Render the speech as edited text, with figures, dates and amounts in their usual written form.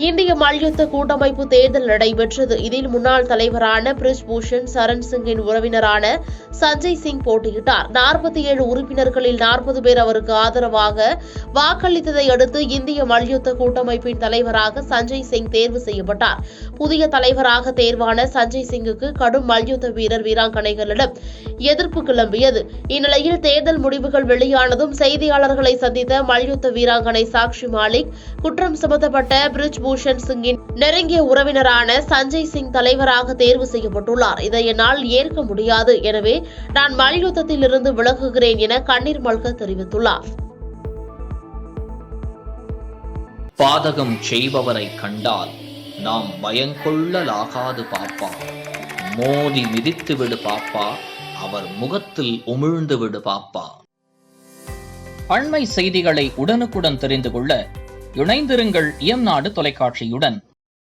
இந்திய மல்யுத்த கூட்டமைப்பு தேர்தல் நடைபெற்றது. இதில் முன்னாள் தலைவரான பிரிஜ் பூஷன் சரண் சிங்கின் உறவினரான சஞ்சய் சிங் போட்டியிட்டார். 47 உறுப்பினர்களில் 40 பேர் அவருக்கு ஆதரவாக வாக்களித்ததை அடுத்து இந்திய மல்யுத்த கூட்டமைப்பின் தலைவராக சஞ்சய் சிங் தேர்வு செய்யப்பட்டார். புதிய தலைவராக தேர்வான சஞ்சய் சிங்குக்கு கடும் மல்யுத்த வீராங்கனைகளிடம் எதிர்ப்பு கிளம்பியது. இந்நிலையில் தேர்தல் முடிவுகள் வெளியானதும் செய்தியாளர்களை சந்தித்த மல்யுத்த வீராங்கனை சாக்ஷி மாலிக் குற்றம் சுமத்தப்பட்ட பிரிஜ் பூஷன் சிங்கின் நெருங்கிய உறவினரான சஞ்சய் சிங் தலைவராக தேர்வு செய்யப்பட்டுள்ளார். இதை என்னால் ஏற்க முடியாது. எனவே நான் மல்யுத்தத்தில் இருந்து விலகுகிறேன் என கண்ணீர் மல்க தெரிவித்துள்ளார். பாதகம் செய்பவரை கண்டால் நாம் பயங்கொள்ளலாகாது பாப்பா. மோதி மிதித்து விடு பாப்பா, அவர் முகத்தில் உமிழ்ந்து விடு பாப்பா. அண்மை செய்திகளை உடனுக்குடன் தெரிந்து கொள்ள இணைந்திருங்கள் இயம்நாடு தொலைக்காட்சியுடன்.